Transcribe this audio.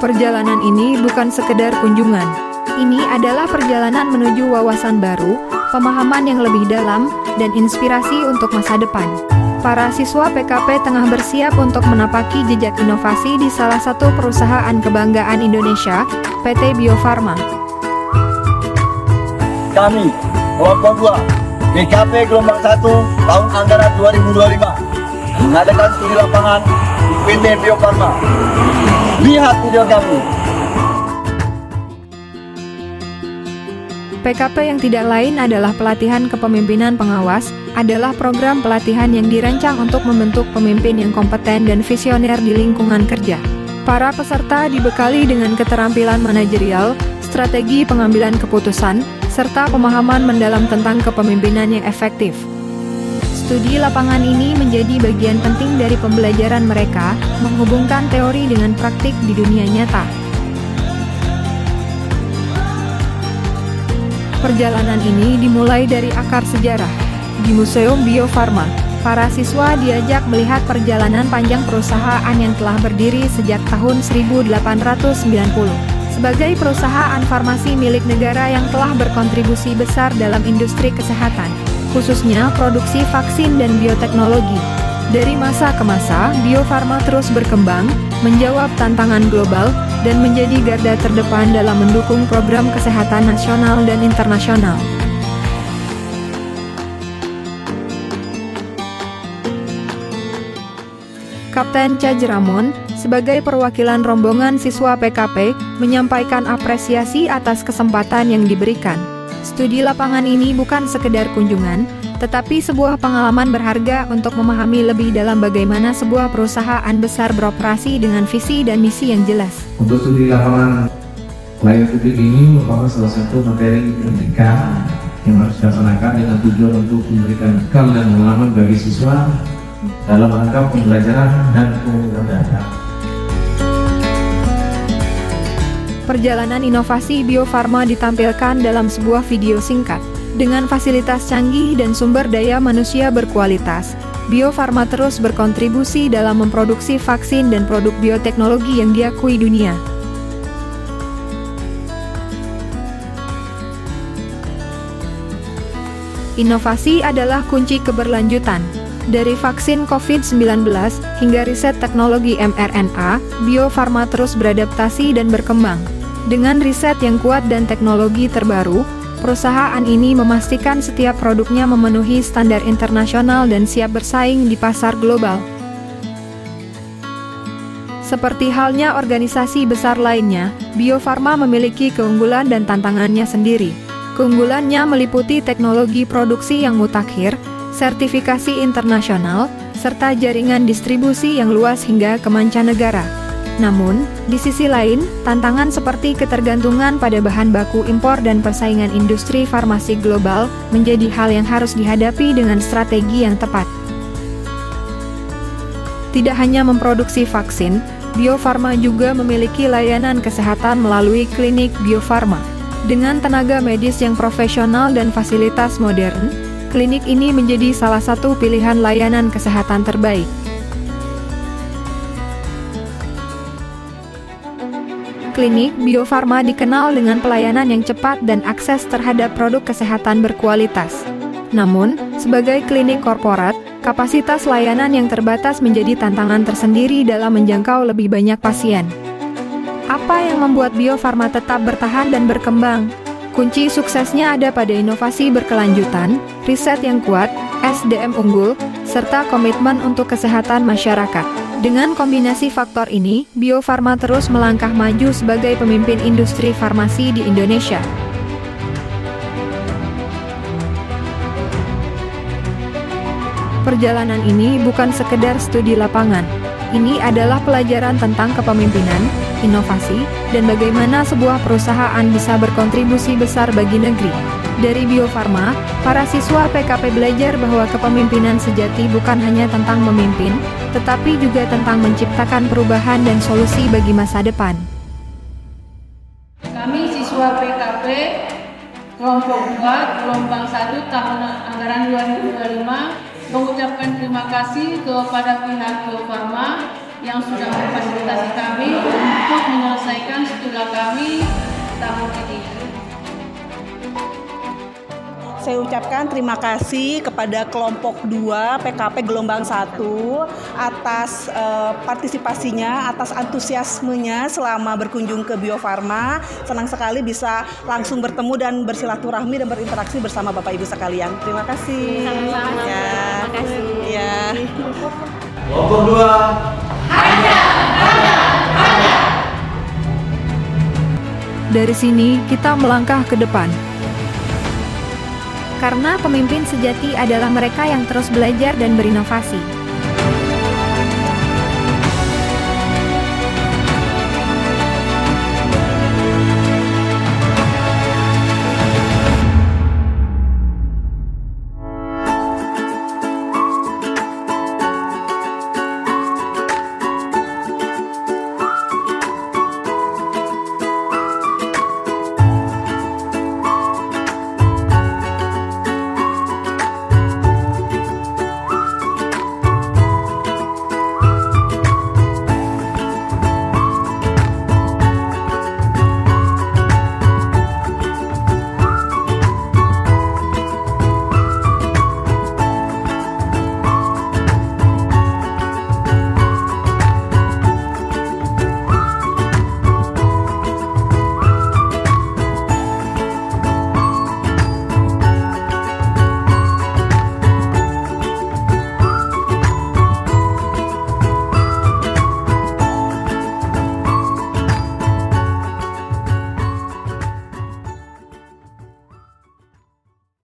Perjalanan ini bukan sekedar kunjungan. Ini adalah perjalanan menuju wawasan baru, pemahaman yang lebih dalam, dan inspirasi untuk masa depan. Para siswa PKP tengah bersiap untuk menapaki jejak inovasi di salah satu perusahaan kebanggaan Indonesia, PT Bio Farma. Kami, kelompok 2, PKP gelombang 1, tahun anggaran 2025, mengadakan studi lapangan di PT Bio Farma. Lihat video kami. PKP yang tidak lain adalah pelatihan kepemimpinan pengawas, adalah program pelatihan yang dirancang untuk membentuk pemimpin yang kompeten dan visioner di lingkungan kerja. Para peserta dibekali dengan keterampilan manajerial, strategi pengambilan keputusan, serta pemahaman mendalam tentang kepemimpinan yang efektif. Studi lapangan ini menjadi bagian penting dari pembelajaran mereka, menghubungkan teori dengan praktik di dunia nyata. Perjalanan ini dimulai dari akar sejarah. Di Museum Bio Farma, para siswa diajak melihat perjalanan panjang perusahaan yang telah berdiri sejak tahun 1890. Sebagai perusahaan farmasi milik negara yang telah berkontribusi besar dalam industri kesehatan, khususnya produksi vaksin dan bioteknologi. Dari masa ke masa, Bio Farma terus berkembang, menjawab tantangan global, dan menjadi garda terdepan dalam mendukung program kesehatan nasional dan internasional. Kapten Cajramon, sebagai perwakilan rombongan siswa PKP, menyampaikan apresiasi atas kesempatan yang diberikan. Studi lapangan ini bukan sekedar kunjungan, tetapi sebuah pengalaman berharga untuk memahami lebih dalam bagaimana sebuah perusahaan besar beroperasi dengan visi dan misi yang jelas. Untuk studi lapangan pelayanan publik ini merupakan salah satu materi pendidikan yang harus dilaksanakan dengan tujuan untuk memberikan bekal dan pengalaman bagi siswa dalam rangka pembelajaran dan pengumpulan data. Perjalanan inovasi Bio Farma ditampilkan dalam sebuah video singkat. Dengan fasilitas canggih dan sumber daya manusia berkualitas, Bio Farma terus berkontribusi dalam memproduksi vaksin dan produk bioteknologi yang diakui dunia. Inovasi adalah kunci keberlanjutan. Dari vaksin COVID-19 hingga riset teknologi mRNA, Bio Farma terus beradaptasi dan berkembang. Dengan riset yang kuat dan teknologi terbaru, perusahaan ini memastikan setiap produknya memenuhi standar internasional dan siap bersaing di pasar global. Seperti halnya organisasi besar lainnya, Bio Farma memiliki keunggulan dan tantangannya sendiri. Keunggulannya meliputi teknologi produksi yang mutakhir, sertifikasi internasional, serta jaringan distribusi yang luas hingga ke mancanegara. Namun, di sisi lain, tantangan seperti ketergantungan pada bahan baku impor dan persaingan industri farmasi global menjadi hal yang harus dihadapi dengan strategi yang tepat. Tidak hanya memproduksi vaksin, Bio Farma juga memiliki layanan kesehatan melalui klinik Bio Farma. Dengan tenaga medis yang profesional dan fasilitas modern, klinik ini menjadi salah satu pilihan layanan kesehatan terbaik. Klinik Bio Farma dikenal dengan pelayanan yang cepat dan akses terhadap produk kesehatan berkualitas. Namun, sebagai klinik korporat, kapasitas layanan yang terbatas menjadi tantangan tersendiri dalam menjangkau lebih banyak pasien. Apa yang membuat Bio Farma tetap bertahan dan berkembang? Kunci suksesnya ada pada inovasi berkelanjutan, riset yang kuat, SDM unggul, serta komitmen untuk kesehatan masyarakat. Dengan kombinasi faktor ini, Bio Farma terus melangkah maju sebagai pemimpin industri farmasi di Indonesia. Perjalanan ini bukan sekedar studi lapangan. Ini adalah pelajaran tentang kepemimpinan, inovasi, dan bagaimana sebuah perusahaan bisa berkontribusi besar bagi negeri. Dari Bio Farma, para siswa PKP belajar bahwa kepemimpinan sejati bukan hanya tentang memimpin, tetapi juga tentang menciptakan perubahan dan solusi bagi masa depan. Kami siswa PKP kelompok 2, gelombang 1 tahun anggaran 2025 mengucapkan terima kasih kepada pihak Bio Farma yang sudah memfasilitasi kami untuk menyelesaikan studi kami tahun ini. Saya ucapkan terima kasih kepada kelompok 2 PKP Gelombang 1 atas partisipasinya, atas antusiasmenya selama berkunjung ke Bio Farma. Senang sekali bisa langsung bertemu dan bersilaturahmi dan berinteraksi bersama Bapak Ibu sekalian. Terima kasih. Sama-sama. Ya. Terima kasih. Ya. Kelompok 2. Dari sini kita melangkah ke depan. Karena pemimpin sejati adalah mereka yang terus belajar dan berinovasi.